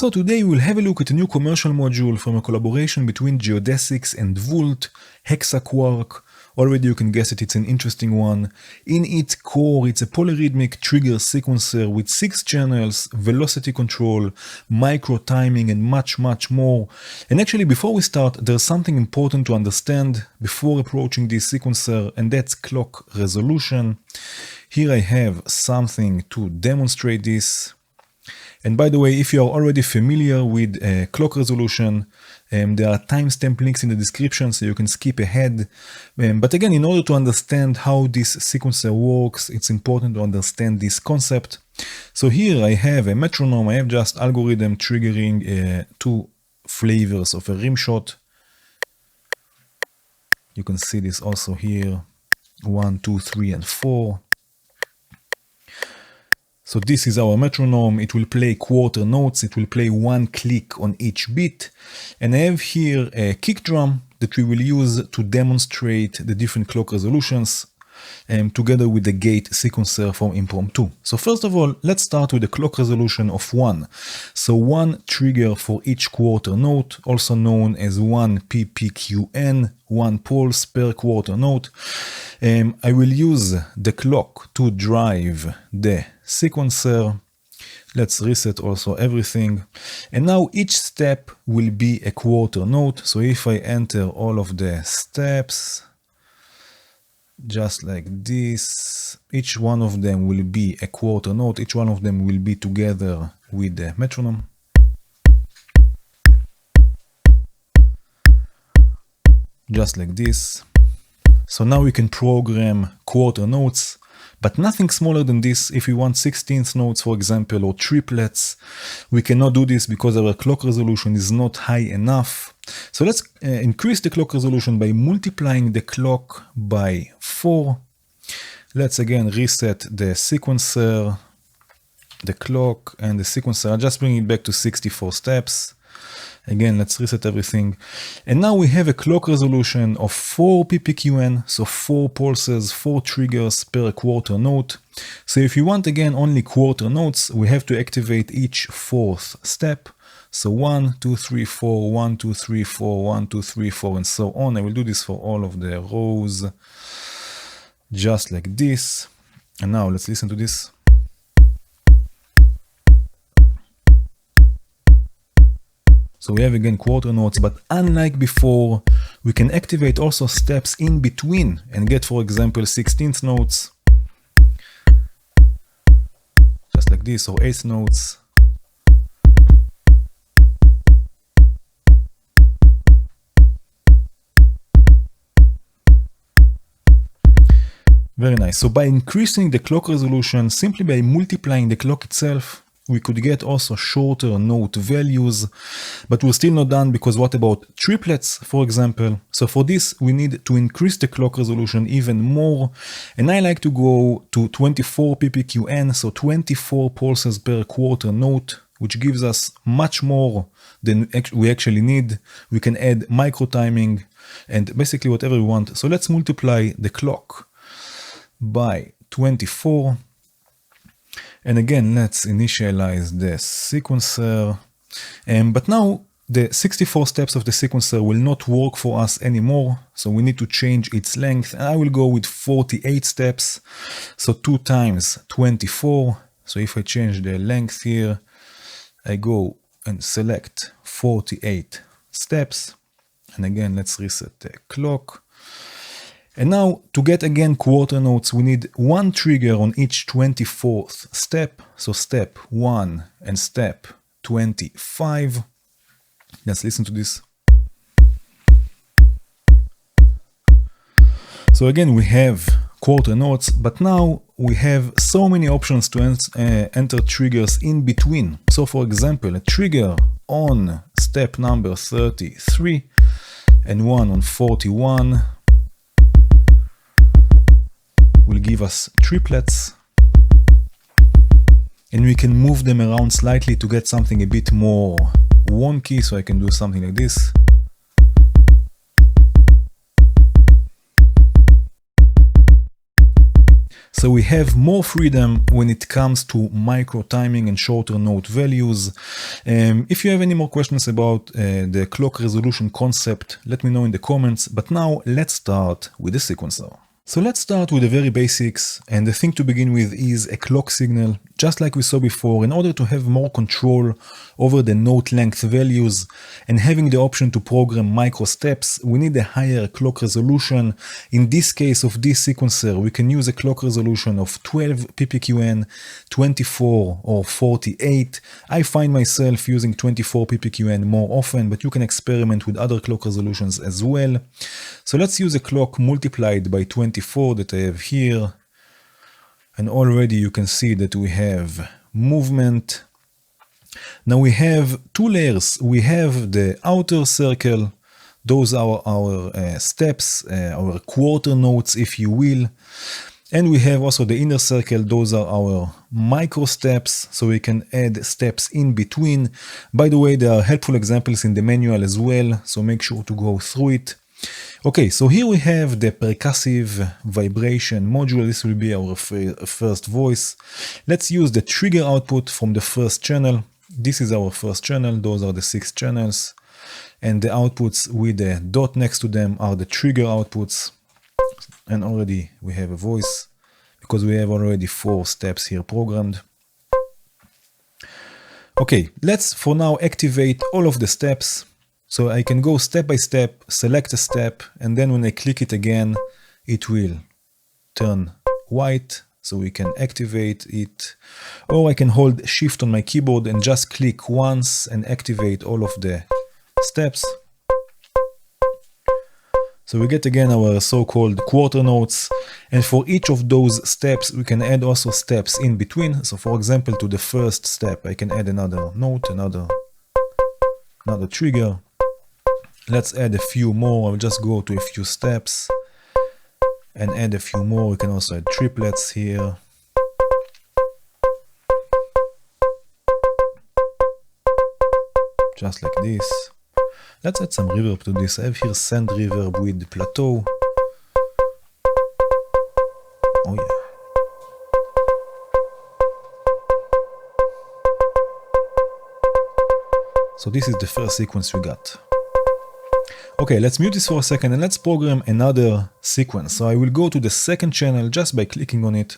So today we'll have a look at a new commercial module from a collaboration between Geodesics and Vult, HexaQuark. Already you can guess it, it's an interesting one. In its core, it's a polyrhythmic trigger sequencer with 6 channels, velocity control, micro timing, and much more. And actually, before we start, there's something important to understand before approaching this sequencer, and that's clock resolution. Here I have something to demonstrate this. And by the way, if you are already familiar with clock resolution, there are timestamp links in the description so you can skip ahead. But again, in order to understand how this sequencer works, it's important to understand this concept. So here I have a metronome. I have just algorithm triggering 2 flavors of a rim shot. You can see this also here, 1, 2, 3, and 4. So this is our metronome. It will play quarter notes. It will play 1 click on each beat. And I have here a kick drum that we will use to demonstrate the different clock resolutions together with the gate sequencer from Impromptu. So first of all, let's start with the clock resolution of 1. So 1 trigger for each quarter note, also known as 1 PPQN, 1 pulse per quarter note. I will use the clock to drive the sequencer. Let's reset also everything. And now each step will be a quarter note. So if I enter all of the steps, just like this, each one of them will be a quarter note. Each one of them will be together with the metronome. Just like this. So now we can program quarter notes, but nothing smaller than this. If we want 16th notes, for example, or triplets, we cannot do this because our clock resolution is not high enough. So let's increase the clock resolution by multiplying the clock by 4. Let's again reset the sequencer, the clock, and the sequencer. I'll just bring it back to 64 steps. Again, let's reset everything. And now we have a clock resolution of 4 PPQN, so 4 pulses, 4 triggers per quarter note. So if you want, again, only quarter notes, we have to activate each 4th step. So 1, 2, 3, 4, 1, 2, 3, 4, 1, 2, 3, 4, and so on. I will do this for all of the rows, just like this. And now let's listen to this. So we have again quarter notes, but unlike before, we can activate also steps in between and get, for example, 16th notes, just like this, or 8th notes. Very nice. So by increasing the clock resolution, simply by multiplying the clock itself, we could get also shorter note values, but we're still not done, because what about triplets, for example? So for this, we need to increase the clock resolution even more. And I like to go to 24 PPQN, so 24 pulses per quarter note, which gives us much more than we actually need. We can add micro timing and basically whatever we want. So let's multiply the clock by 24. And again, let's initialize the sequencer. But now the 64 steps of the sequencer will not work for us anymore. So we need to change its length. And I will go with 48 steps. So 2 times 24. So if I change the length here, I go and select 48 steps. And again, let's reset the clock. And now, to get again quarter notes, we need 1 trigger on each 24th step. So step 1 and step 25. Let's listen to this. So again, we have quarter notes, but now we have so many options to enter triggers in between. So for example, a trigger on step number 33 and one on 41 will give us triplets, and we can move them around slightly to get something a bit more wonky. So I can do something like this. So we have more freedom when it comes to micro timing and shorter note values. If you have any more questions about the clock resolution concept, let me know in the comments. But now let's start with the sequencer. So let's start with the very basics, and the thing to begin with is a clock signal. Just like we saw before, in order to have more control over the note length values and having the option to program micro steps, we need a higher clock resolution. In this case of this sequencer, we can use a clock resolution of 12 ppqn, 24 or 48. I find myself using 24 ppqn more often, but you can experiment with other clock resolutions as well. So let's use a clock multiplied by 24 that I have here. And already you can see that we have movement. Now we have two layers. We have the outer circle. Those are our steps, our quarter notes, if you will. And we have also the inner circle. Those are our micro steps. So we can add steps in between. By the way, there are helpful examples in the manual as well. So make sure to go through it. Okay, so here we have the percussive vibration module. This will be our first voice. Let's use the trigger output from the first channel. This is our first channel. Those are the 6 channels. And the outputs with the dot next to them are the trigger outputs. And already we have a voice because we have already 4 steps here programmed. Okay, let's for now activate all of the steps. So I can go step by step, select a step, and then when I click it again, it will turn white, so we can activate it. Or I can hold Shift on my keyboard and just click once and activate all of the steps. So we get again our so-called quarter notes, and for each of those steps we can add also steps in between. So for example, to the first step I can add another note, another trigger. Let's add a few more. I'll just go to a few steps and add a few more. We can also add triplets here. Just like this. Let's add some reverb to this. I have here sand reverb with plateau. Oh yeah. So this is the first sequence we got. Okay, let's mute this for a second and let's program another sequence. So I will go to the second channel just by clicking on it.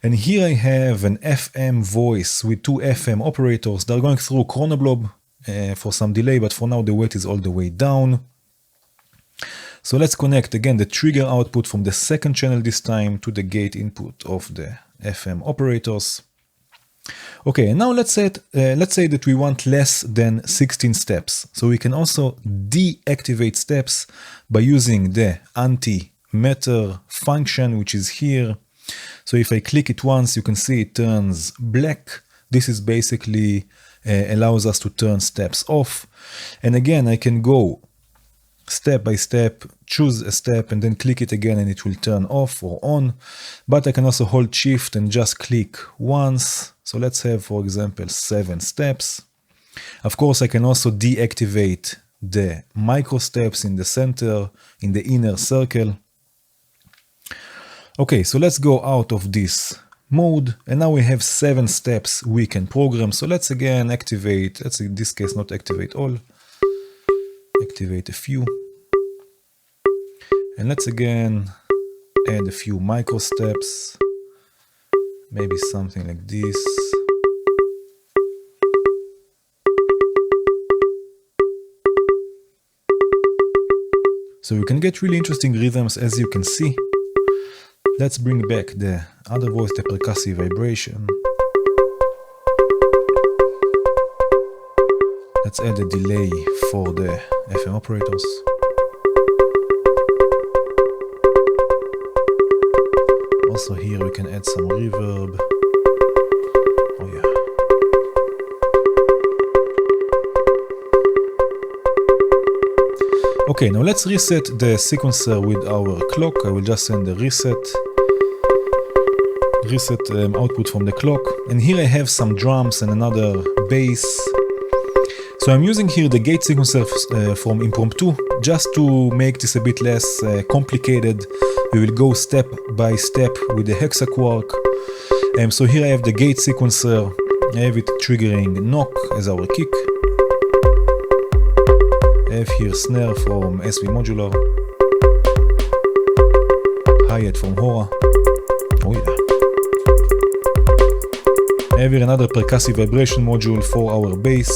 And here I have an FM voice with 2 FM operators. They're going through chronoblob for some delay, but for now the weight is all the way down. So let's connect again the trigger output from the second channel this time to the gate input of the FM operators. Okay, and now let's say that we want less than 16 steps. So we can also deactivate steps by using the anti-matter function, which is here. So if I click it once, you can see it turns black. This is basically allows us to turn steps off. And again, I can go step by step, choose a step and then click it again and it will turn off or on. But I can also hold Shift and just click once. So let's have, for example, 7 steps. Of course, I can also deactivate the micro steps in the center, in the inner circle. Okay, so let's go out of this mode. And now we have 7 steps we can program. So let's again activate, let's in this case not activate all, activate a few. And let's again add a few micro steps. Maybe something like this. So we can get really interesting rhythms, as you can see. Let's bring back the other voice, the percussive vibration. Let's add a delay for the FM operators. Also here we can add some reverb. Oh yeah. Okay, now let's reset the sequencer with our clock. I will just send the reset output from the clock. And here I have some drums and another bass. So I'm using here the gate sequencer from Impromptu. Just to make this a bit less complicated, we will go step by step with the HexaQuark. So here I have the gate sequencer. I have it triggering knock as our kick. I have here snare from SV Modular. Hi-hat from Hora. Oh yeah. I have here another percussive vibration module for our bass.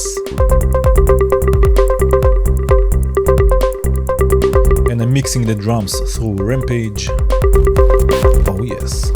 And I'm mixing the drums through Rampage. Oh yes.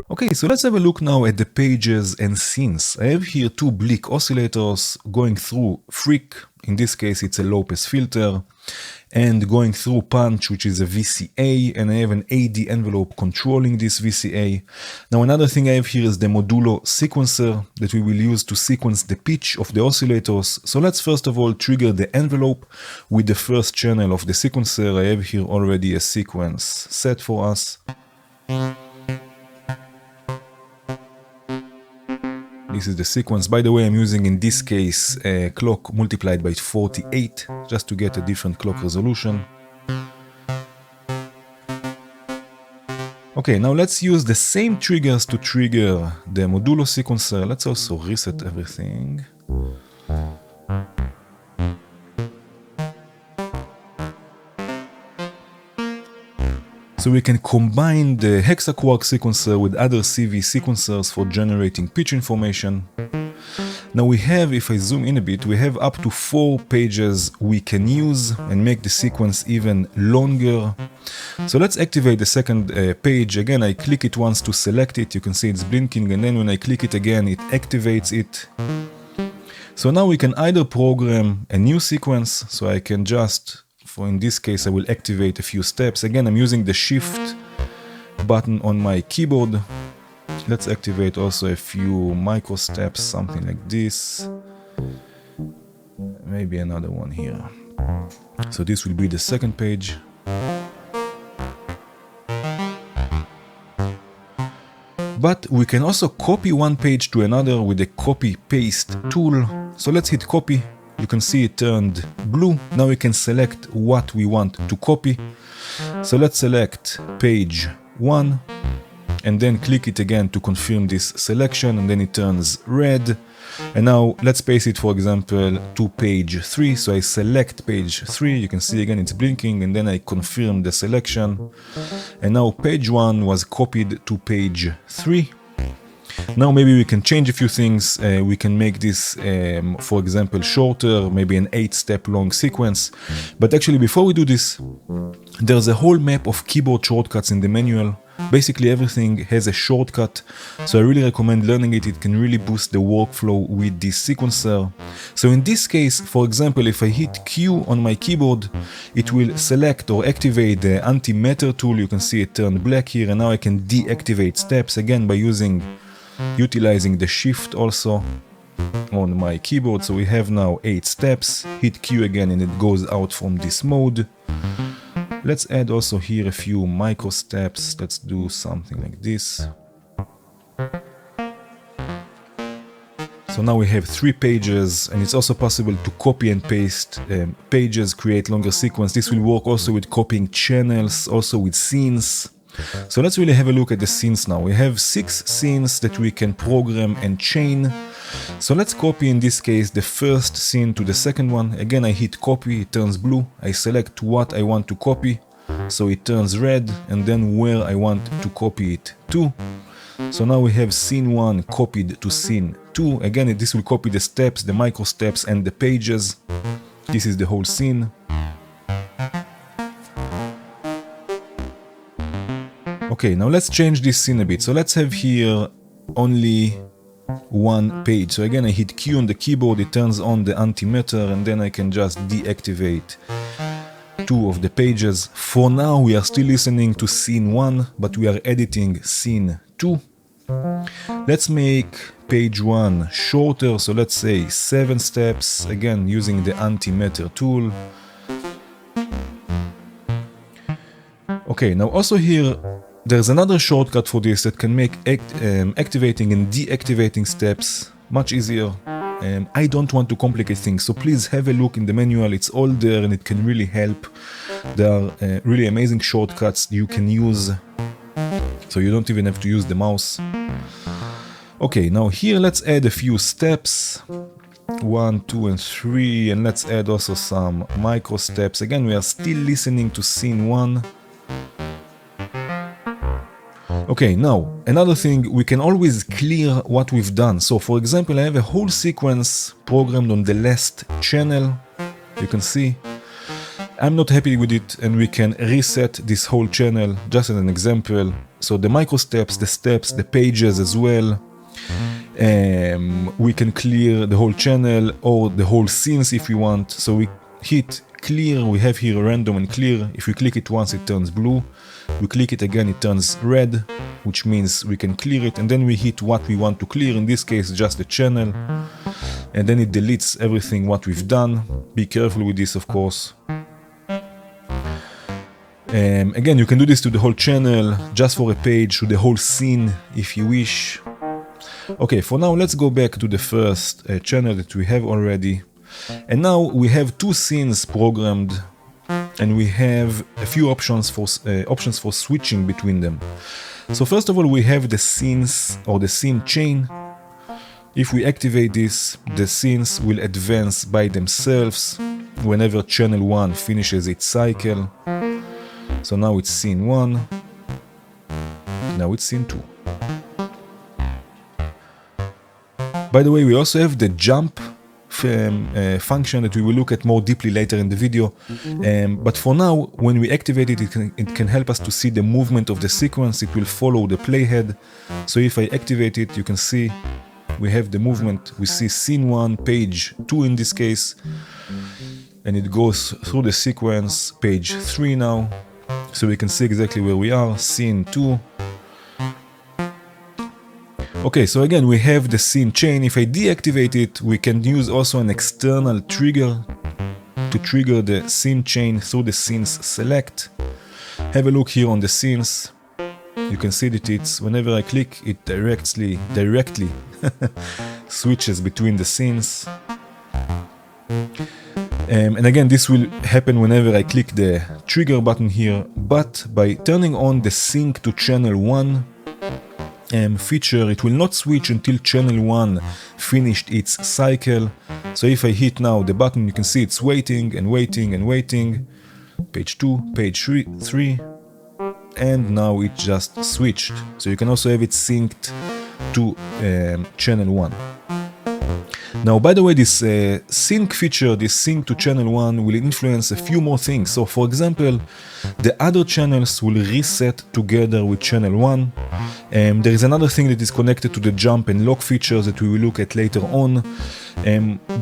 Okay, so let's have a look now at the pages and scenes. I have here two Bleak oscillators going through Freak, in this case it's a low pass filter, and going through Punch, which is a VCA, and I have an AD envelope controlling this VCA. Now another thing I have here is the Modulo sequencer that we will use to sequence the pitch of the oscillators. So let's first of all trigger the envelope with the first channel of the sequencer. I have here already a sequence set for us. This is the sequence. By the way, I'm using in this case a clock multiplied by 48 just to get a different clock resolution. Okay, now let's use the same triggers to trigger the Modulo sequencer. Let's also reset everything. So we can combine the HexaQuark sequencer with other CV sequencers for generating pitch information. Now we have, if I zoom in a bit, we have up to 4 pages we can use and make the sequence even longer. So let's activate the second page. Again, I click it once to select it. You can see it's blinking, and then when I click it again, it activates it. So now we can either program a new sequence, so I can just, in this case, I will activate a few steps. Again, I'm using the Shift button on my keyboard. Let's activate also a few micro steps, something like this. Maybe another one here. So this will be the second page. But we can also copy one page to another with the copy-paste tool. So let's hit copy. You can see it turned blue. Now we can select what we want to copy. So let's select page 1 and then click it again to confirm this selection, and then it turns red. And now let's paste it, for example, to page 3. So I select page 3, you can see again it's blinking, and then I confirm the selection. And now page 1 was copied to page 3. Now maybe we can change a few things. We can make this, for example, shorter, maybe an 8-step long sequence. But actually, before we do this, there's a whole map of keyboard shortcuts in the manual. Basically everything has a shortcut, so I really recommend learning it. It can really boost the workflow with this sequencer. So in this case, for example, if I hit Q on my keyboard, it will select or activate the anti-matter tool. You can see it turned black here, and now I can deactivate steps again by utilizing the Shift also on my keyboard. So we have now 8 steps. Hit Q again and it goes out from this mode. Let's add also here a few micro steps. Let's do something like this. So now we have 3 pages, and it's also possible to copy and paste pages, create longer sequence. This will work also with copying channels, also with scenes. So let's really have a look at the scenes now. We have 6 scenes that we can program and chain. So let's copy, in this case, the first scene to the second one. Again, I hit copy, it turns blue. I select what I want to copy, so it turns red, and then where I want to copy it to. So now we have scene 1 copied to scene 2. Again, this will copy the steps, the micro steps, and the pages. This is the whole scene. Okay, now let's change this scene a bit. So let's have here only 1 page. So again, I hit Q on the keyboard, it turns on the antimatter, and then I can just deactivate 2 of the pages. For now, we are still listening to scene 1, but we are editing scene 2. Let's make page 1 shorter, so let's say 7 steps, again using the antimeter tool. Okay, now also here there's another shortcut for this that can make activating and deactivating steps much easier. I don't want to complicate things, so please have a look in the manual, it's all there and it can really help. There are really amazing shortcuts you can use, so you don't even have to use the mouse. Okay, now here let's add a few steps, 1, 2 and 3, and let's add also some micro steps. Again, we are still listening to scene 1. Okay, now another thing, we can always clear what we've done. So for example, I have a whole sequence programmed on the last channel, you can see. I'm not happy with it and we can reset this whole channel, just as an example. So the micro steps, the pages as well. We can clear the whole channel or the whole scenes if we want. So we hit clear, we have here random and clear. If we click it once it turns blue, we click it again it turns red, which means we can clear it, and then we hit what we want to clear, in this case just the channel, and then it deletes everything what we've done. Be careful with this, of course. Again, you can do this to the whole channel, just for a page, to the whole scene if you wish. Okay, for now let's go back to the first channel that we have already. And now we have 2 scenes programmed, and we have a few options for switching between them. So first of all, we have the scenes or the scene chain. If we activate this, the scenes will advance by themselves whenever channel 1 finishes its cycle. So now it's scene 1, now it's scene 2. By the way, we also have the jump function that we will look at more deeply later in the video, but for now, when we activate it, it can help us to see the movement of the sequence. It will follow the playhead. So if I activate it, you can see we have the movement. We see scene 1, page 2 in this case, and it goes through the sequence, page 3 now, so we can see exactly where we are, scene 2. Okay, so again we have the scene chain. If I deactivate it, we can use also an external trigger to trigger the scene chain through the scenes select. Have a look here on the scenes. You can see that it's, whenever I click, it directly switches between the scenes. And again, this will happen whenever I click the trigger button here, but by turning on the sync to channel 1 feature, it will not switch until channel 1 finished its cycle. So if I hit now the button, you can see it's waiting and waiting and waiting. Page 2, page 3, and now it just switched. So you can also have it synced to channel 1. Now, by the way, this sync feature, this sync to channel 1, will influence a few more things. So, for example, the other channels will reset together with channel 1. There is another thing that is connected to the jump and lock features that we will look at later on.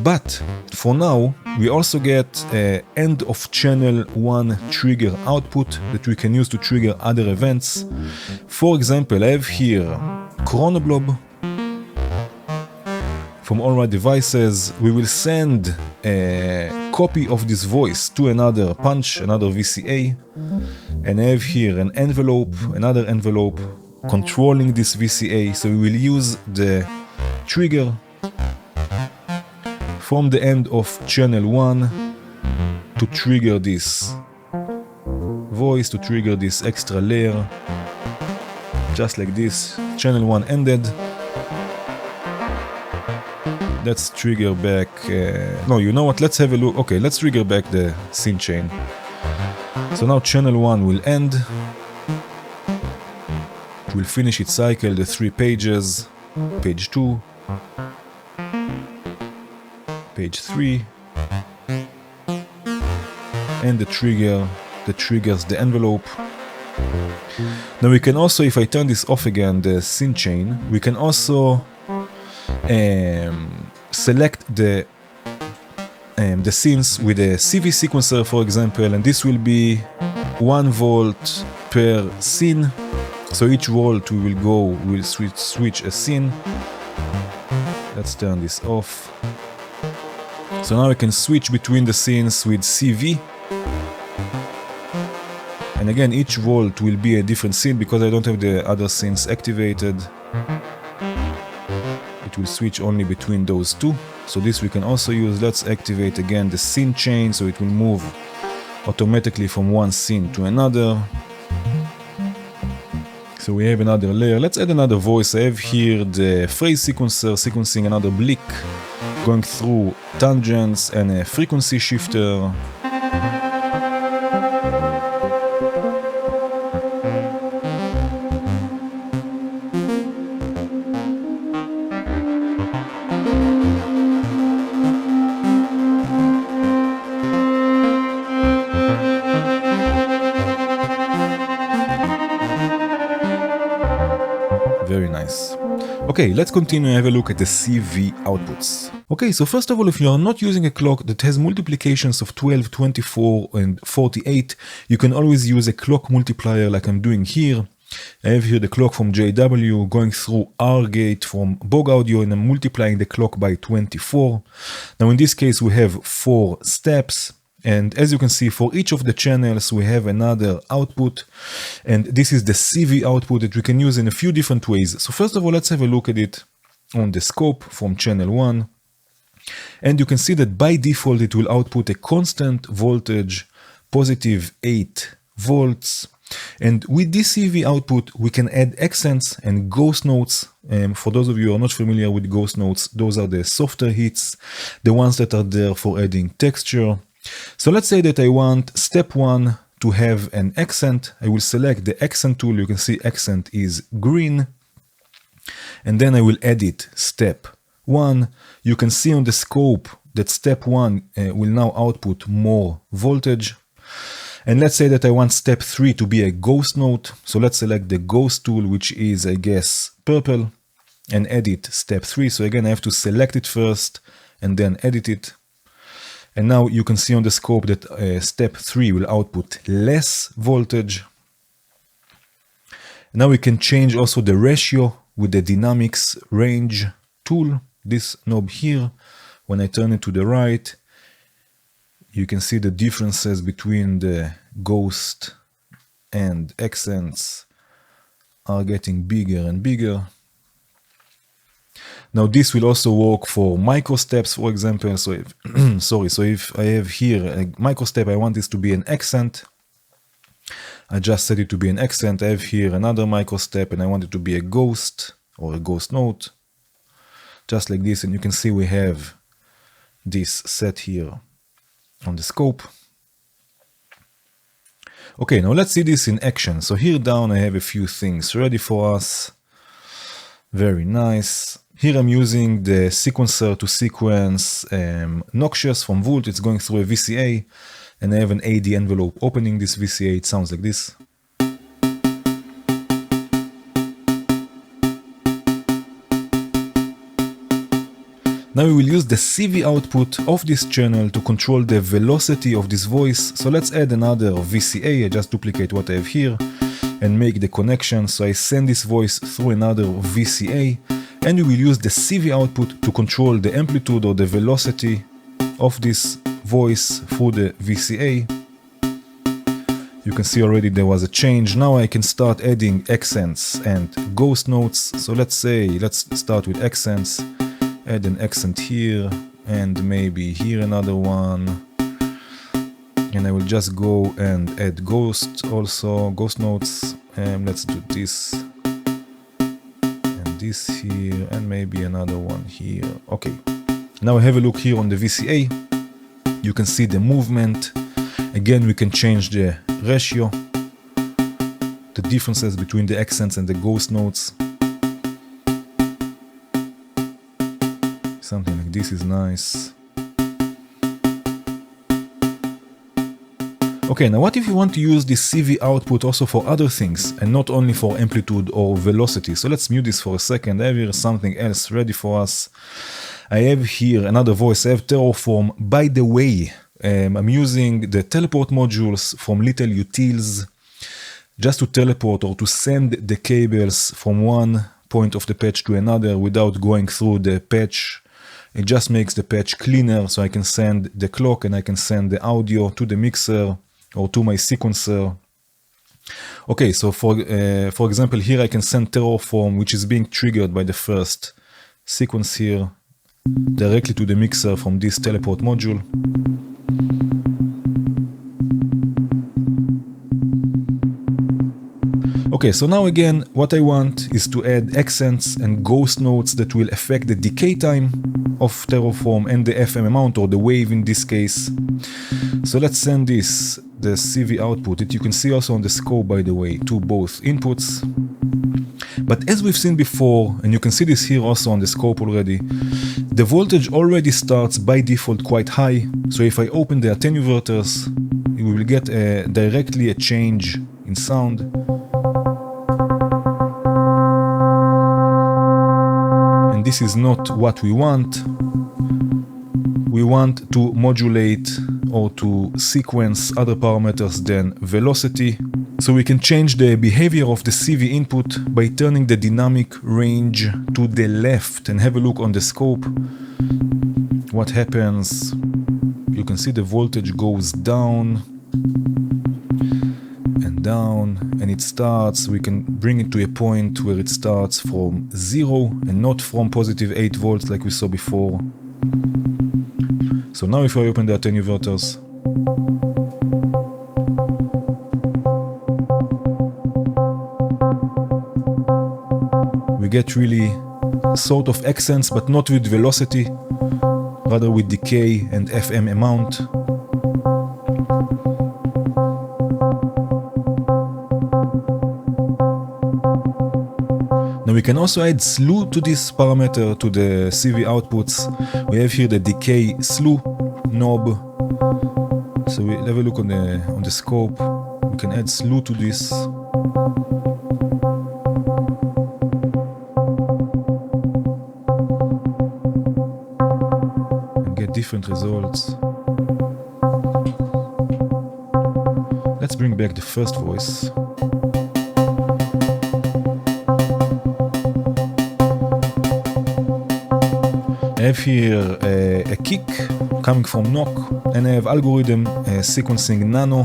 But for now, we also get end of channel 1 trigger output that we can use to trigger other events. For example, I have here Chronoblob. From Omri devices, we will send a copy of this voice to another punch, another VCA, and I have here an envelope, another envelope controlling this VCA. So we will use the trigger from the end of channel 1 to trigger this voice, to trigger this extra layer, just like this. Channel 1 ended. Let's trigger back, no, you know what, let's have a look. Okay, let's trigger back the scene chain. So now channel 1 will end. It will finish its cycle, the 3 pages, page 2, page 3, and the trigger that triggers the envelope. Now we can also, if I turn this off again, the scene chain, we can also select the scenes with a CV sequencer, for example, and this will be 1 volt per scene. So each volt we will switch a scene. Let's turn this off. So now I can switch between the scenes with CV. And again, each volt will be a different scene because I don't have the other scenes activated. It will switch only between those two. So this we can also use. Let's activate again the scene chain so it will move automatically from one scene to another. So we have another layer. Let's add another voice. I have here the phrase sequencer sequencing another blick, going through tangents and a frequency shifter. Very nice. Okay, let's continue and have a look at the CV outputs. Okay, so first of all, if you are not using a clock that has multiplications of 12, 24 and 48, you can always use a clock multiplier like I'm doing here. I have here the clock from JW going through R gate from Bog Audio and I'm multiplying the clock by 24. Now in this case we have 4 steps. And as you can see, for each of the channels, we have another output. And this is the CV output that we can use in a few different ways. So first of all, let's have a look at it on the scope from channel 1. And you can see that by default, it will output a constant voltage, positive 8 volts. And with this CV output, we can add accents and ghost notes. For those of you who are not familiar with ghost notes, those are the softer hits, the ones that are there for adding texture. So let's say that I want step 1 to have an accent. I will select the accent tool. You can see accent is green. And then I will edit step 1. You can see on the scope that step 1 will now output more voltage. And let's say that I want step 3 to be a ghost note. So let's select the ghost tool, which is, I guess, purple, and edit step 3. So again, I have to select it first and then edit it. And now you can see on the scope that step 3 will output less voltage. Now we can change also the ratio with the dynamics range tool, this knob here. When I turn it to the right, you can see the differences between the ghost and accents are getting bigger and bigger. Now this will also work for micro steps, for example. So if, so if I have here a micro step, I want this to be an accent. I just set it to be an accent. I have here another micro step and I want it to be a ghost or a ghost note. Just like this, and you can see we have this set here on the scope. Okay, now let's see this in action. So here down I have a few things ready for us. Very nice. Here I'm using the sequencer to sequence Noxious from Vult. It's going through a VCA, and I have an AD envelope opening this VCA. It sounds like this. Now we will use the CV output of this channel to control the velocity of this voice. So let's add another VCA. I just duplicate what I have here and make the connection. So I send this voice through another VCA. And we will use the CV output to control the amplitude or the velocity of this voice through the VCA. You can see already there was a change. Now I can start adding accents and ghost notes. So let's start with accents. Add an accent here and maybe here another one. And I will just go and add ghost notes. And let's do this. This here and maybe another one here. Okay, now have a look here on the VCA. You can see the movement. Again, we can change the ratio, the differences between the accents and the ghost notes. Something like this is nice. Okay, now what if you want to use this CV output also for other things and not only for amplitude or velocity? So let's mute this for a second. I have here something else ready for us. I have here another voice. I have Terraform. By the way, I'm using the teleport modules from Little Utils. just to teleport or to send the cables from one point of the patch to another without going through the patch. It just makes the patch cleaner, so I can send the clock and I can send the audio to the mixer or to my sequencer. Okay, so for example, here I can send Terraform, which is being triggered by the first sequence here, directly to the mixer from this teleport module. Okay, so now again, what I want is to add accents and ghost notes that will affect the decay time of Terraform and the FM amount, or the wave in this case. So let's send this, the CV output, that you can see also on the scope, by the way, to both inputs. But as we've seen before, and you can see this here also on the scope already, the voltage already starts by default quite high. So if I open the attenuverters, we will get directly a change in sound. And this is not what we want. We want to modulate or to sequence other parameters than velocity. So we can change the behavior of the CV input by turning the dynamic range to the left, and have a look on the scope. What happens? You can see the voltage goes down and down, and it starts, we can bring it to a point where it starts from 0 and not from positive 8 volts like we saw before. So now if I open the attenuverters, we get really sort of accents, but not with velocity, rather with decay and FM amount. Now we can also add slew to this parameter, to the CV outputs. We have here the decay slew knob. So we have a look on the scope. We can add slew to this. And get different results. Let's bring back the first voice. I have here a kick coming from NOC, and I have algorithm sequencing nano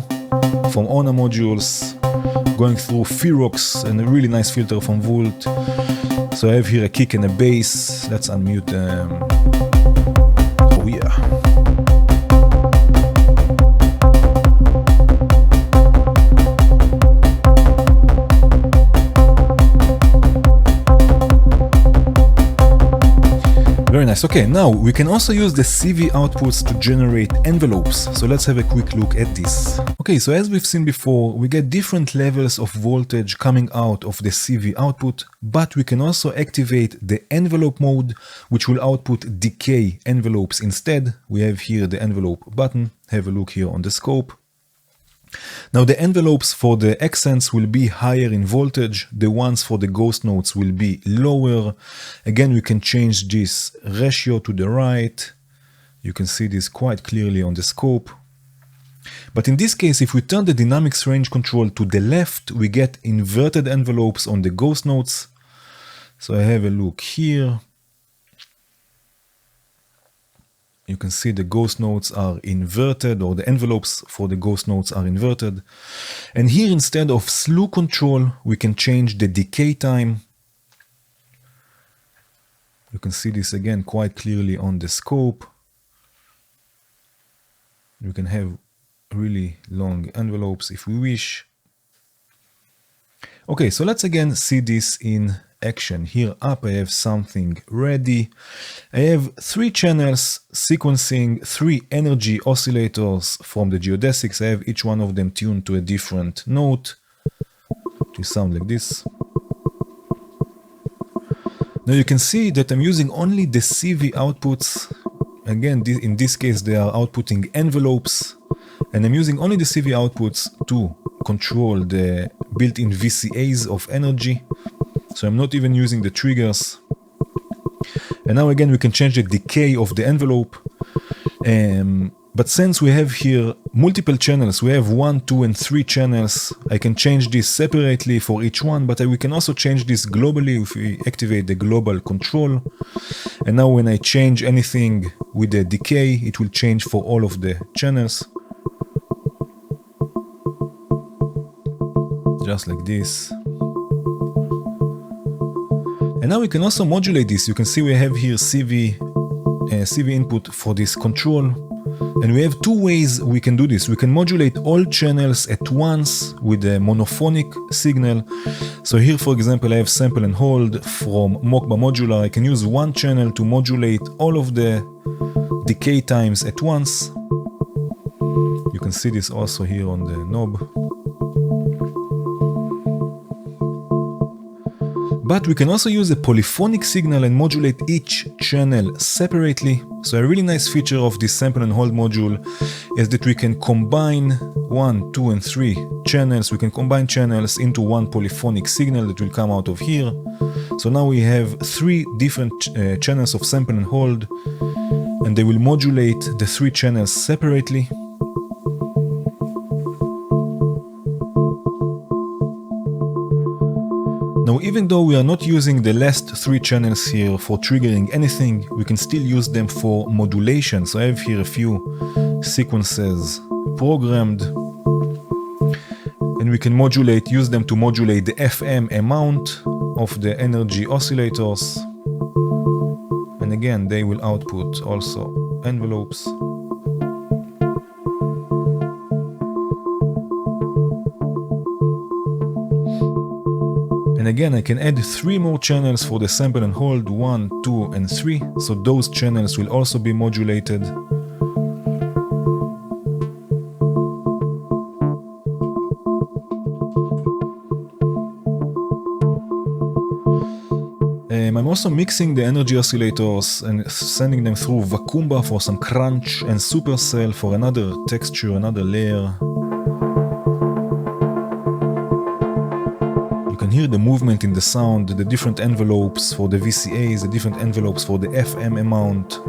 from ONA modules, going through Ferox and a really nice filter from Vult. So I have here a kick and a bass. Let's unmute them. Oh yeah. Very nice. Okay, now we can also use the CV outputs to generate envelopes. So let's have a quick look at this. Okay, so as we've seen before, we get different levels of voltage coming out of the CV output, but we can also activate the envelope mode, which will output decay envelopes instead. We have here the envelope button. Have a look here on the scope. Now the envelopes for the accents will be higher in voltage, the ones for the ghost notes will be lower. Again, we can change this ratio to the right. You can see this quite clearly on the scope. But in this case, if we turn the dynamics range control to the left, we get inverted envelopes on the ghost notes. So I have a look here. You can see the ghost notes are inverted, or the envelopes for the ghost notes are inverted. And here, instead of slew control, we can change the decay time. You can see this again quite clearly on the scope. You can have really long envelopes if we wish. Okay, so let's again see this in action. Here up I have something ready. I have 3 channels sequencing 3 energy oscillators from the Geodesics. I have each one of them tuned to a different note. To sound like this. Now you can see that I'm using only the CV outputs. Again, in this case they are outputting envelopes, and I'm using only the CV outputs to control the built-in VCAs of energy. So I'm not even using the triggers. And now again we can change the decay of the envelope. But since we have here multiple channels, we have 1, 2, and 3 channels, I can change this separately for each one, but we can also change this globally if we activate the global control. And now when I change anything with the decay, it will change for all of the channels. Just like this. And now we can also modulate this. You can see we have here CV input for this control. And we have 2 ways we can do this. We can modulate all channels at once with a monophonic signal. So here, for example, I have sample and hold from Mokba modular. I can use one channel to modulate all of the decay times at once. You can see this also here on the knob. But we can also use a polyphonic signal and modulate each channel separately. So a really nice feature of this sample and hold module is that we can combine 1, 2, and 3 channels. We can combine channels into one polyphonic signal that will come out of here. So now we have 3 different channels of sample and hold, and they will modulate the 3 channels separately. Now, even though we are not using the last 3 channels here for triggering anything, we can still use them for modulation. So I have here a few sequences programmed, and we can use them to modulate the FM amount of the energy oscillators. And again, they will output also envelopes. And again, I can add 3 more channels for the sample and hold, 1, 2, and 3. So those channels will also be modulated. I'm also mixing the energy oscillators and sending them through Vacumba for some crunch and Supercell for another texture, another layer. Hear the movement in the sound, the different envelopes for the VCAs, the different envelopes for the FM amount.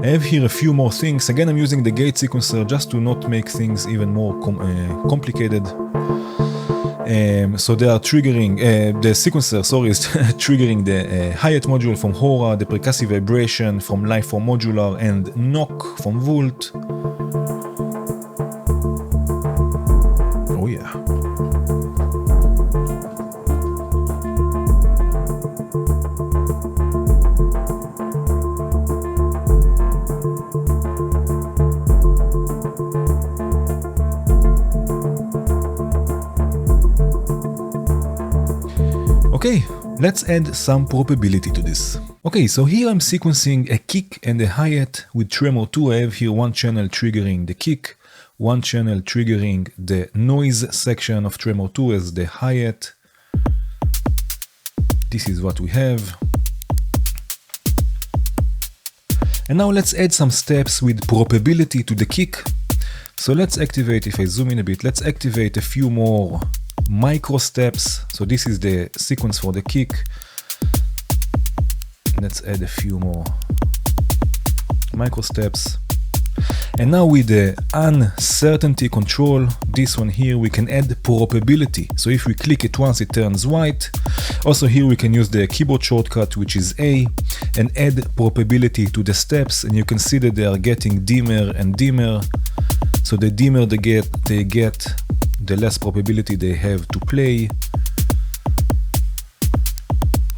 I have here a few more things. Again, I'm using the gate sequencer just to not make things even more complicated. So they are triggering, the sequencer, is triggering the hi-hat module from Hora, the percussive vibration from Live4 modular, and knock from Vult. Okay, let's add some probability to this. Okay, so here I'm sequencing a kick and a hi-hat with Tremor 2. I have here one channel triggering the kick, one channel triggering the noise section of Tremor 2 as the hi-hat. This is what we have. And now let's add some steps with probability to the kick. So let's activate, if I zoom in a bit, let's activate a few more micro steps. So this is the sequence for the kick. Let's add a few more micro steps. And now with the uncertainty control, this one here, we can add probability. So if we click it once, it turns white. Also here we can use the keyboard shortcut, which is A, and add probability to the steps. And you can see that they are getting dimmer and dimmer. So the dimmer they get, the less probability they have to play.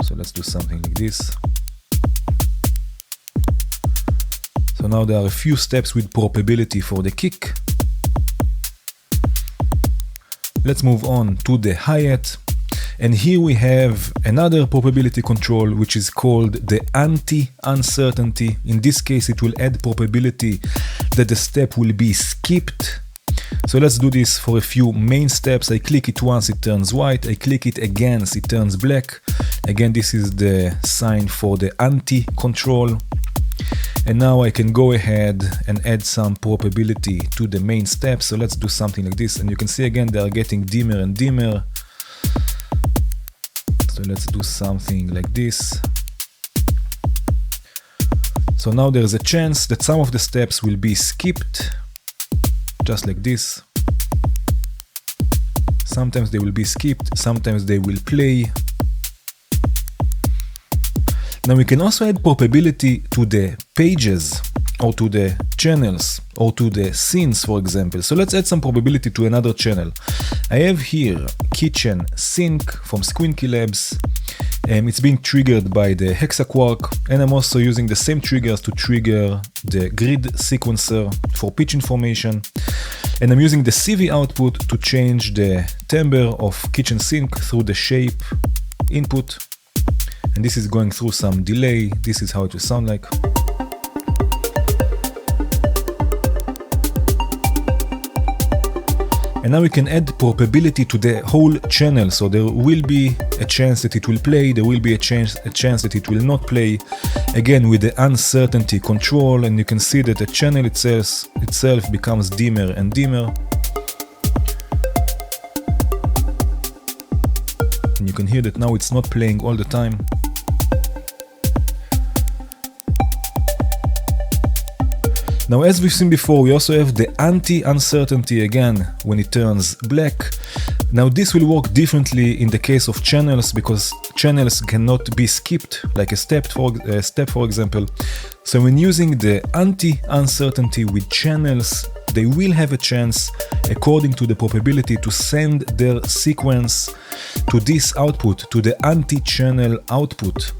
So let's do something like this. So now there are a few steps with probability for the kick. Let's move on to the hi-hat. And here we have another probability control, which is called the anti-uncertainty. In this case, it will add probability that the step will be skipped. So let's do this for a few main steps. I click it once, it turns white. I click it again, it turns black. Again, this is the sign for the anti-control. And now I can go ahead and add some probability to the main step. So let's do something like this. And you can see again, they are getting dimmer and dimmer. So let's do something like this. So now there's a chance that some of the steps will be skipped, just like this. Sometimes they will be skipped, sometimes they will play. Now we can also add probability to the pages, or to the channels, or to the scenes, for example. So let's add some probability to another channel. I have here kitchen sink from Squinky Labs. It's being triggered by the HexaQuark, and I'm also using the same triggers to trigger the grid sequencer for pitch information. And I'm using the CV output to change the timbre of kitchen sink through the shape input. And this is going through some delay. This is how it will sound like. And now we can add probability to the whole channel. So there will be a chance that it will play, there will be a chance that it will not play. Again, with the uncertainty control, and you can see that the channel itself becomes dimmer and dimmer. And you can hear that now it's not playing all the time. Now, as we've seen before, we also have the anti-uncertainty again when it turns black. Now, this will work differently in the case of channels, because channels cannot be skipped, like a step for example. So when using the anti-uncertainty with channels, they will have a chance, according to the probability, to send their sequence to this output, to the anti-channel output.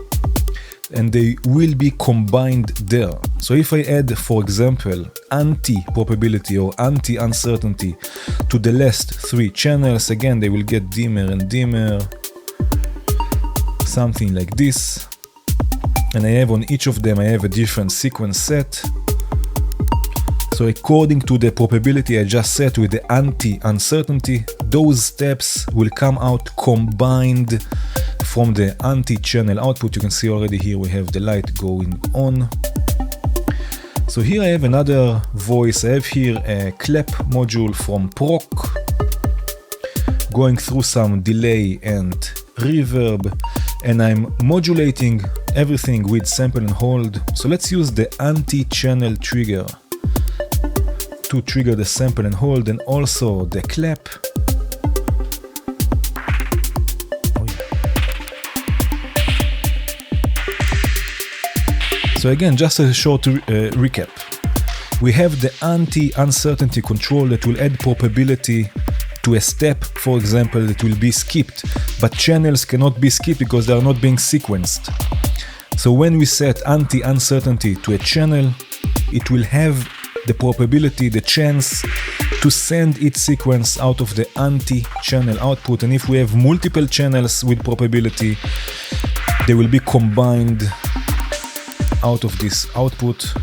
And they will be combined there. So if I add, for example, anti-probability or anti-uncertainty to the last three channels, again, they will get dimmer and dimmer, something like this. And I have on each of them, I have a different sequence set. So according to the probability I just set with the anti-uncertainty, those steps will come out combined from the anti-channel output. You can see already here we have the light going on. So here I have another voice. I have here a clap module from Proc, going through some delay and reverb, and I'm modulating everything with sample and hold. So let's use the anti-channel trigger to trigger the sample and hold, and also the clap. So again, just a short recap. We have the anti-uncertainty control that will add probability to a step, for example, that will be skipped, but channels cannot be skipped because they are not being sequenced. So when we set anti-uncertainty to a channel, it will have the probability, the chance to send its sequence out of the anti-channel output. And if we have multiple channels with probability, they will be combined out of this output.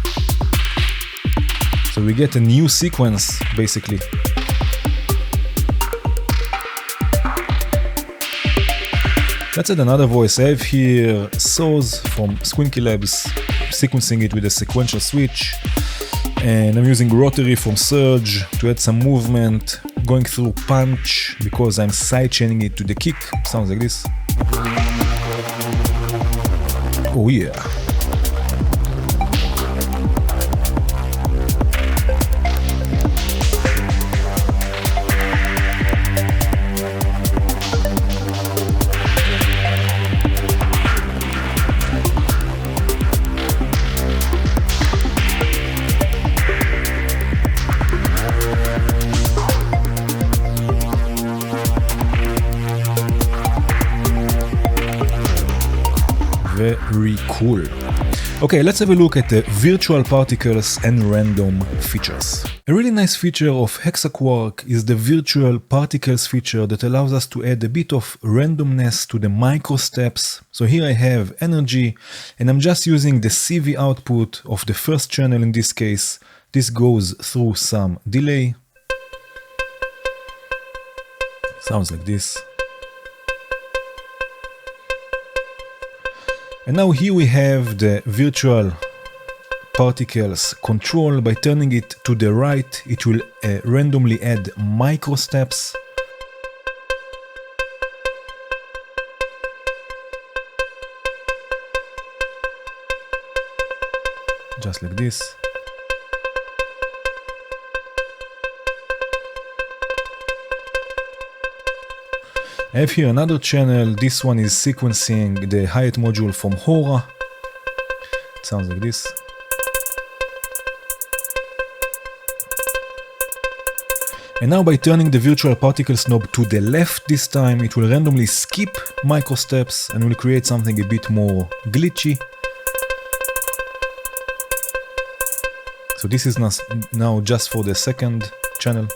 So we get a new sequence, basically. Let's add another voice. I have here Soz from Squinky Labs, sequencing it with a sequential switch. And I'm using Rotary from Surge to add some movement, going through punch because I'm sidechaining it to the kick. Sounds like this. Oh yeah. Very cool. Okay, let's have a look at the virtual particles and random features. A really nice feature of HexaQuark is the virtual particles feature that allows us to add a bit of randomness to the micro steps. So here I have energy, and I'm just using the CV output of the first channel in this case. This goes through some delay. Sounds like this. And now here we have the virtual particles control. By turning it to the right, it will randomly add micro steps. just like this. I have here another channel. This one is sequencing the hi-hat module from Hora. It sounds like this. And now by turning the virtual particles knob to the left this time, it will randomly skip micro steps and will create something a bit more glitchy. So this is now just for the second channel.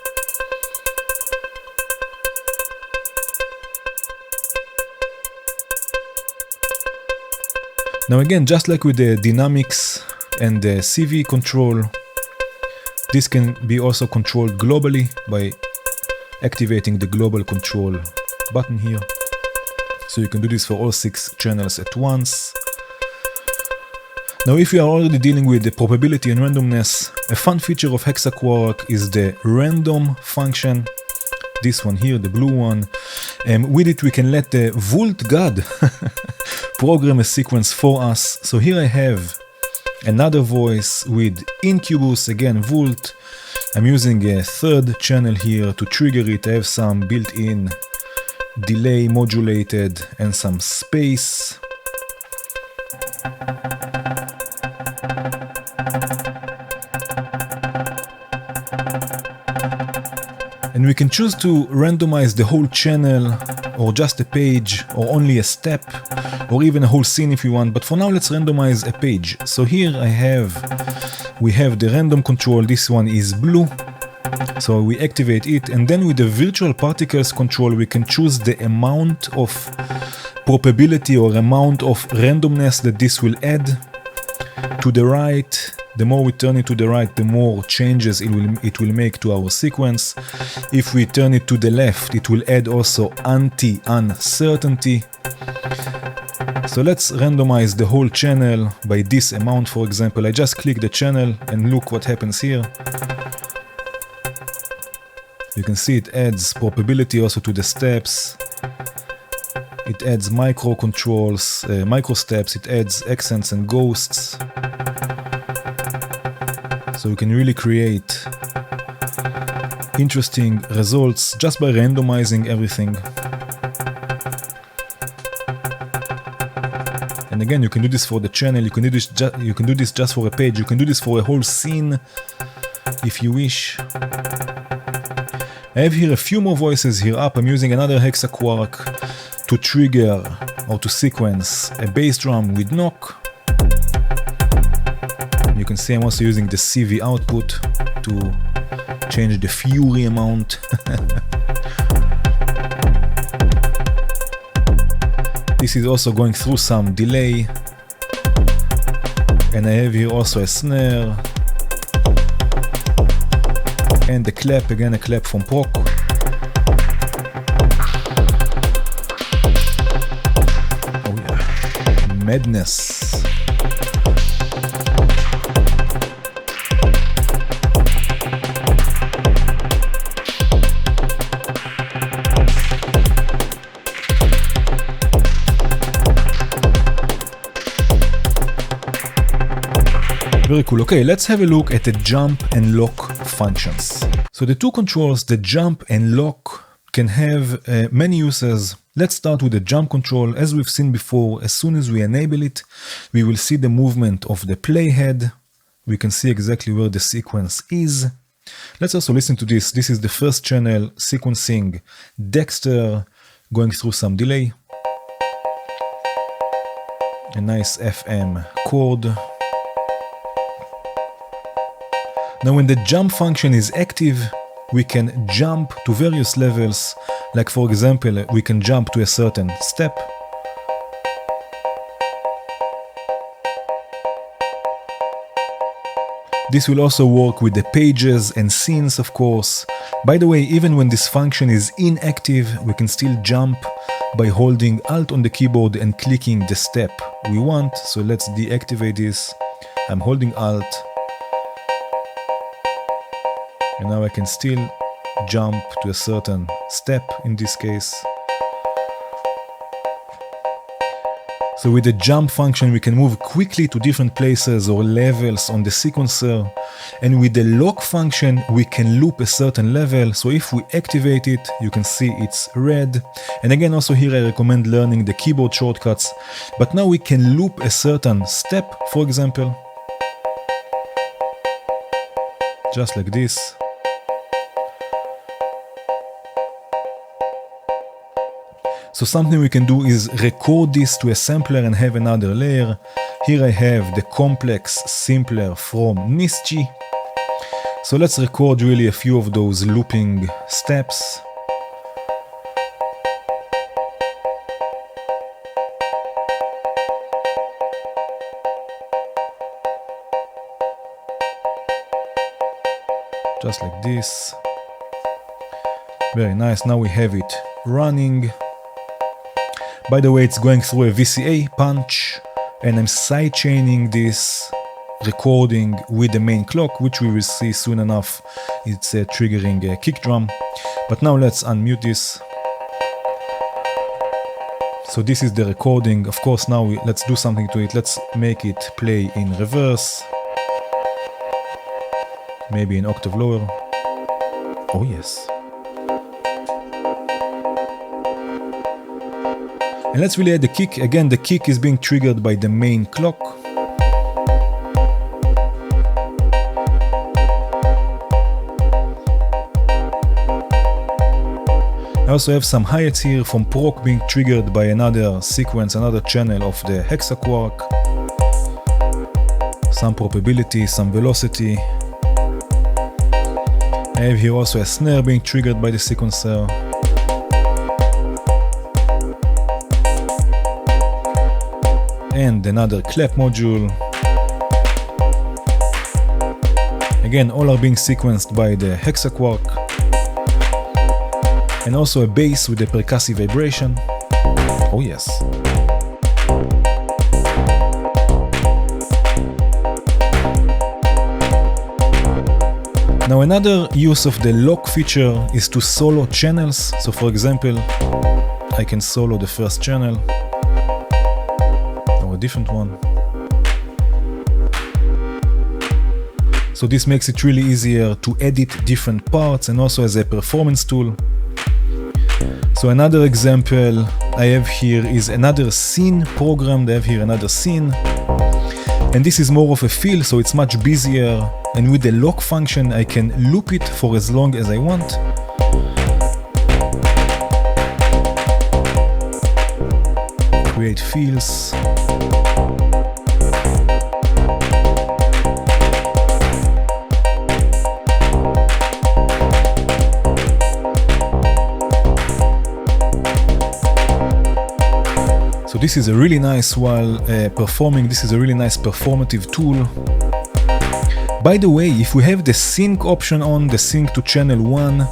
Now again, just like with the dynamics and the CV control, this can be also controlled globally by activating the global control button here. So you can do this for all 6 channels at once. Now if you are already dealing with the probability and randomness, a fun feature of HexaQuark is the random function. This one here, the blue one. With it we can let the Vult God program a sequence for us. So here I have another voice with Incubus, again Vult. I'm using a third channel here to trigger it. I have some built-in delay modulated and some space. And we can choose to randomize the whole channel, or just a page, or only a step, or even a whole scene if you want. But for now, let's randomize a page. So here we have the random control. This one is blue. So we activate it, and then with the virtual particles control, we can choose the amount of probability or amount of randomness that this will add. To the right, the more we turn it to the right, the more changes it will make to our sequence. If we turn it to the left, it will add also anti-uncertainty. So let's randomize the whole channel by this amount, for example. I just click the channel and look what happens here. You can see it adds probability also to the steps. It adds micro controls, micro steps. It adds accents and ghosts. So you can really create interesting results just by randomizing everything. And again, you can do this for the channel, you can do this just for a page, you can do this for a whole scene if you wish. I have here a few more voices here up. I'm using another HexaQuark to trigger or to sequence a bass drum with knock. You can see I'm also using the CV output to change the fury amount. This is also going through some delay. And I have here also a snare. And the clap, again a clap from Proc. Oh yeah, madness. Very cool. Okay, let's have a look at the jump and lock functions. So the two controls, the jump and lock, can have many uses. Let's start with the jump control. As we've seen before, as soon as we enable it, we will see the movement of the playhead. We can see exactly where the sequence is. Let's also listen to this. This is the first channel sequencing Dexter, going through some delay. A nice FM chord. Now when the jump function is active, we can jump to various levels, like for example, we can jump to a certain step. This will also work with the pages and scenes, of course. By the way, even when this function is inactive, we can still jump by holding Alt on the keyboard and clicking the step we want. So let's deactivate this. I'm holding Alt. And now I can still jump to a certain step in this case. So with the jump function, we can move quickly to different places or levels on the sequencer. And with the lock function, we can loop a certain level. So if we activate it, you can see it's red. And again, also here I recommend learning the keyboard shortcuts. But now we can loop a certain step, for example. Just like this. So something we can do is record this to a sampler and have another layer. Here I have the complex simpler from Nischi. So let's record really a few of those looping steps. Just like this. Very nice. Now we have it running. By the way, it's going through a VCA punch, and I'm sidechaining this recording with the main clock, which we will see soon enough. It's triggering a kick drum. But now let's unmute this. So this is the recording. Of course, now let's do something to it. Let's make it play in reverse. Maybe an octave lower. Oh yes. And let's really add the kick. Again, the kick is being triggered by the main clock. I also have some hi-hats here from proc being triggered by another sequence, another channel of the HexaQuark. Some probability, some velocity. I have here also a snare being triggered by the sequencer. And another clap module. Again, all are being sequenced by the HexaQuark. And also a bass with a percussive vibration. Oh yes. Now another use of the lock feature is to solo channels. So for example, I can solo the first channel. Different one. So this makes it really easier to edit different parts and also as a performance tool. So another example I have here is another scene program. I have here another scene. And this is more of a fill, so it's much busier. And with the lock function, I can loop it for as long as I want. Create fills. So this is a really nice this is a really nice performative tool. By the way, if we have the sync option on, the sync to channel 1,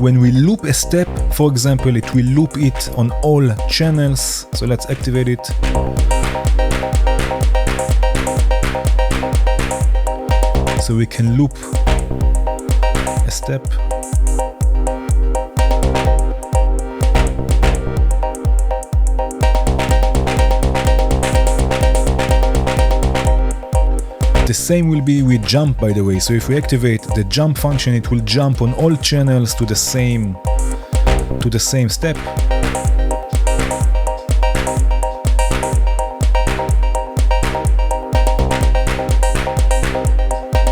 when we loop a step, for example, it will loop it on all channels. So let's activate it. So we can loop a step. The same will be with jump, by the way. So if we activate the jump function, it will jump on all channels to the same step.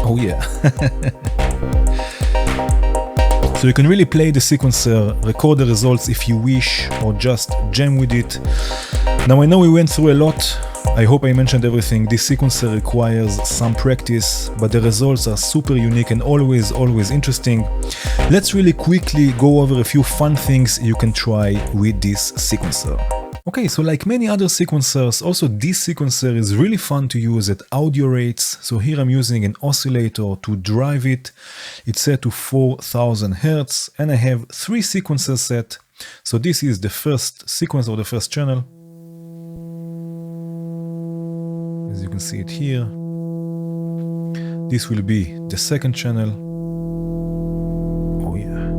Oh yeah. So you can really play the sequencer, record the results if you wish, or just jam with it. Now I know we went through a lot. I hope I mentioned everything. This sequencer requires some practice, but the results are super unique and always interesting. Let's really quickly go over a few fun things you can try with this sequencer. Okay, so like many other sequencers, also this sequencer is really fun to use at audio rates. So here I'm using an oscillator to drive it. It's set to 4000 Hz and I have 3 sequencers set. So this is the first sequence or the first channel. As you can see it here. This will be the second channel. Oh yeah.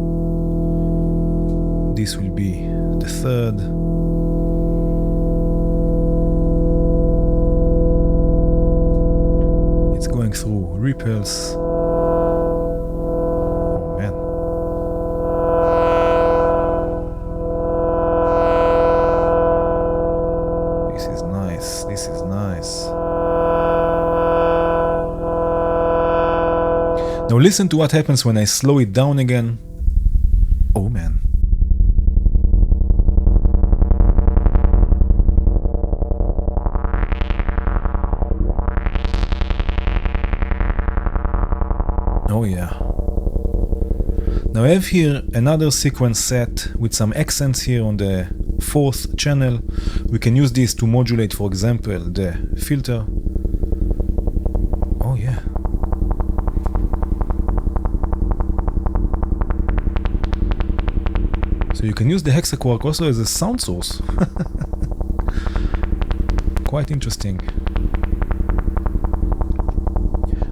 This will be the third. ripples. Oh man. This is nice. This is nice. Now listen to what happens when I slow it down again. Oh man. Oh yeah. Now I have here another sequence set with some accents here on the 4th channel. We can use this to modulate, for example, the filter. Oh yeah. So you can use the HexaQuark also as a sound source. Quite interesting.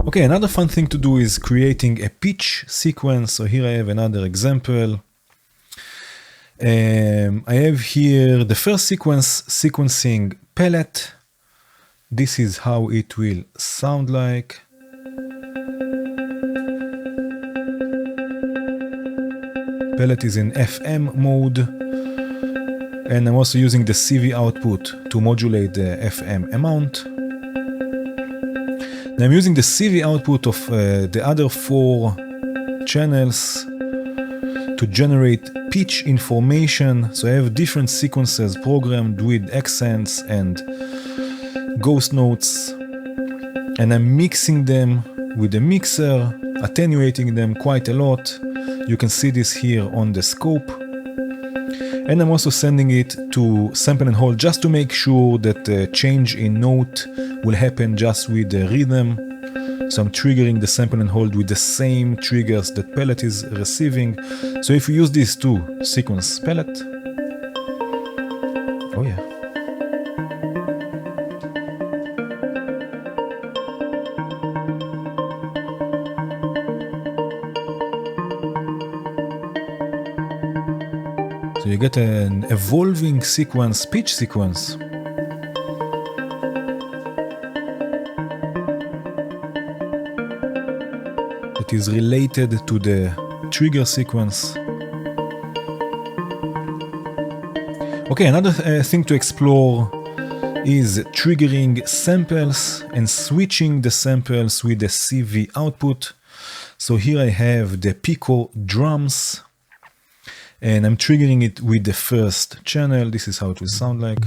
Okay, another fun thing to do is creating a pitch sequence. So here I have another example. I have here the first sequencing palette. This is how it will sound like. Palette is in FM mode. And I'm also using the CV output to modulate the FM amount. Now I'm using the CV output of the other 4 channels to generate pitch information. So I have different sequences programmed with accents and ghost notes, and I'm mixing them with the mixer, attenuating them quite a lot. You can see this here on the scope. And I'm also sending it to sample and hold just to make sure that the change in note will happen just with the rhythm. So I'm triggering the sample and hold with the same triggers that palette is receiving. So if we use these two sequence palette, oh yeah. So you get an evolving sequence, pitch sequence. That is related to the trigger sequence. Okay, another thing to explore is triggering samples and switching the samples with the CV output. So here I have the Pico drums. And I'm triggering it with the first channel. This is how it will sound like.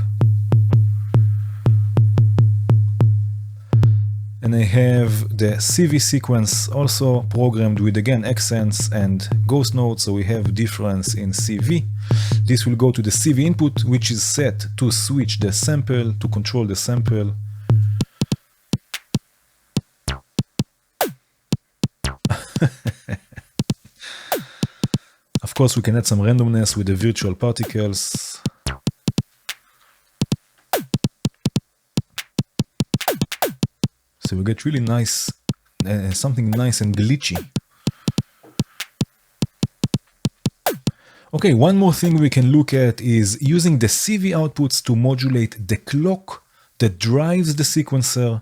And I have the CV sequence also programmed with, again, accents and ghost notes. So we have difference in CV. This will go to the CV input, which is set to switch the sample, to control the sample. Of course, we can add some randomness with the virtual particles. So we get really nice, something nice and glitchy. Okay, one more thing we can look at is using the CV outputs to modulate the clock that drives the sequencer.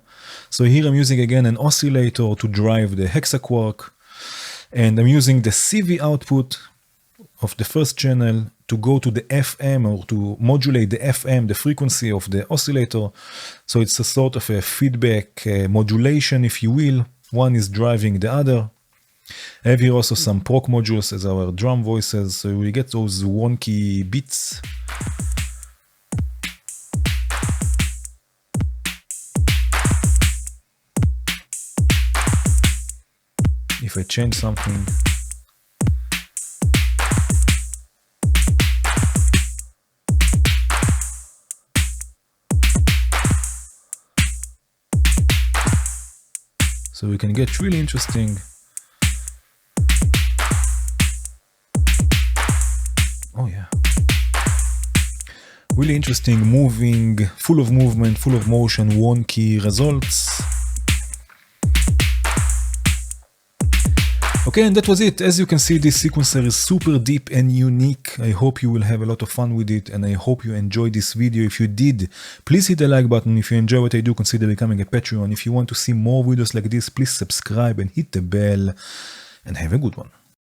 So here I'm using again an oscillator to drive the HexaQuark, and I'm using the CV output of the first channel to go to the FM, or to modulate the FM, the frequency of the oscillator. So it's a sort of a feedback modulation, if you will. One is driving the other. I have here also some proc modules as our drum voices, so we get those wonky beats. If I change something, so we can get really interesting. Oh yeah. Really interesting, moving, full of movement, full of motion, wonky results. Okay, and that was it. As you can see, this sequencer is super deep and unique. I hope you will have a lot of fun with it, and I hope you enjoyed this video. If you did, please hit the like button. If you enjoy what I do, consider becoming a Patreon. If you want to see more videos like this, please subscribe and hit the bell, and have a good one.